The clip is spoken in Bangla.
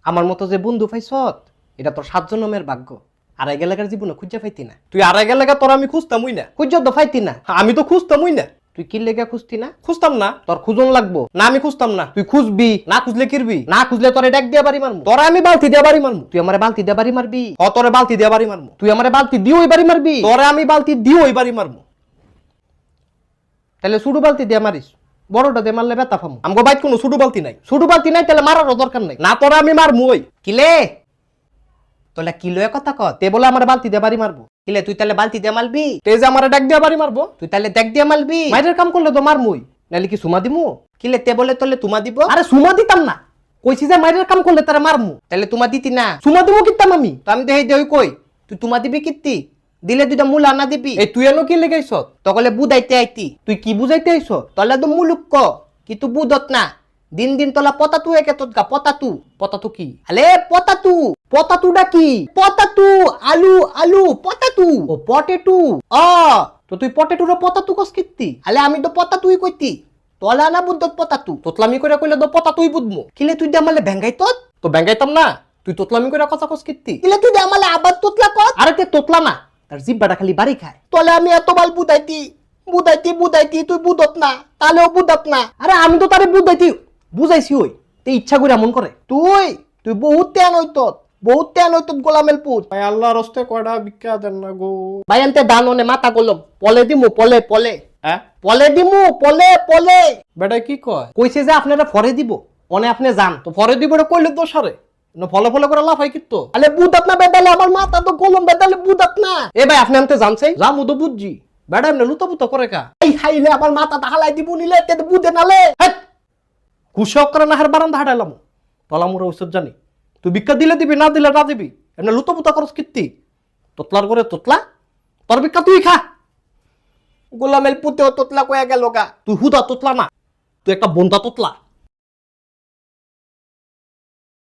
আমার মতো যে বন্ধু পাইছত এটা তোর 7 জন্মের ভাগ্য। আড়াই গেলাকার জীবনে খুঁজে পাইতি না। তুই আড়াই গেলেগা তোর আমি খুঁজতামই না। খুঁজে তো পাইতি না। আমি তো খুঁজতামই না। তুই কি লেগে খুঁজতি না? খুঁজতাম না। তোর খুঁজন লাগবো না আমি খুঁজতাম না। তুই খুঁজবি, না খুঁজলে কিরবি? না খুঁজলে তোরে ডাক দিয়ে বাড়ি মারমু। তোরা আমি বালতি দিয়ে বাড়ি মারমু। তুই আমারে বালতি দিয়ে বাড়ি মারবি। তোরে বালতি দিয়ে বাড়ি মারমু। তুই আমারে বালতি দিয়ে ওই বাড়ি মারবি। তোরে আমি বালতি দিয়ে ওই বাড়ি মারমু। তাহলে ছোট বালতি দিয়ে মারিস, বড়টা দিয়ে মারলে ব্যথা পামু। আমগো বাইক কোনো ছোট বালতি নাই। ছোট বালতি নাই তাহলে মারারও দরকার নাই। না তোরা আমি মারমু। ওই কিলে তোলা কিলো কথা ক তে বলে আমার বালতি দিয়ে বাড়ি মারবো। কিলে তুই তাহলে বালতি দিয়ে মারবি? তে যে আমারে ডাক দিয়ে বাড়ি মারবো। তুই তাহলে দেখ দিয়ে মারবি। মাইরের কাম করলে তো মারমুই, নাহলে কি সুমা দিমু? কিলে তে বলে তোলে তুমা দিব? আরে সুমা দিতাম না, কইছি যে মাইরের কাম করলে তারা মারমু। তাহলে তুমা দিতি না? সুমা দিব কিতাম আমি তো। আমি দেই দেই কই তুই তুমা দিবি কিত্তি? দিলে দুইটা মূল আনা দিবি। এই তুই এনো কি লেগাইছ? তকলে বুঝাইতে আইতি। তুই কি বুঝাইতে আইছ? তলে তো মুলুক ক কিন্তু বুঝত না। দিন দিন তোলা পতাতু একে তোৎকা পতাতু। পতাতু কি? আলে পতাতু। পতাতুটা কি? পতাতু আলু আলু পতাতু। ও পটেটু। তো তুই পটেটুর পতাতু কস কিত্তি? আলে আমি তো পতাতুই কইতি, তলা না বুদ্ধত পতাতু। তোতলামি করে কইলে তো পতাতুই বুঝমু। কিলে তুই দামালে ভেঙ্গাই তোত? তো ব্যাঙ্গাইতাম না। তুই তোতলামি করে কথা কস কিত্তি? কিলে তুই দামালে আবার তোতলা কত? আরে তে তোতলা না, তার জিব্বাটা খালি বাড়ি খায়। তলে আমি এত বাল বুদাইতি বুদাইতি বুদাইতি তুই বুদত না, তাহলেও বুদত না। আরে আমি তো তারে বুদাইতি বুঝাইছি। ওই তে ইচ্ছা করে এমন করে। তুই তুই বহুত তেন হইত, বহুত তেন হইত গোলামেল পুত। ভাই আল্লাহর রাস্তে কয়টা ভিক্ষা দেন না গো। ভাই আনতে দাননে মাথা গলম পলে দিমু পলে পলে হ্যাঁ পলে দিমু পলে পলে। বেটা কি কয়? কইছে যে আপনারা ফরে দিব, অনে আপনি যান তো পরে দিব এটা কইলে তো সারে না ফলে ফলে করে লাফাই কিত্তো। আলে বুদাত না বেদালে আমার মাথা তো গলম বেদালে বুদাত না। এ ভাই আপনি আনতে জানছেই যা মুদো বুঝছি। বেটা এমনি লুতো পুতো করে কা। এই খাইলে আমার মাথাটা হালাই দিব নিলে তে বুদে নালে। কুশক করে না হার বারান্দা হাঁটাইলাম তলামুরা ওষুধ জানি। তুই ভিক্ষা দিলে দিবি, না দিলে না দিবি। এমনি লুতো পুতো করস কিত্তি। তোতলার করে তোতলা, তোর ভিক্ষা তুই খা। গোলামেল পুতেও তোতলা কয়া গেল গা। তুই হুদা তোতলা না, তুই একটা বন্দা তোতলা।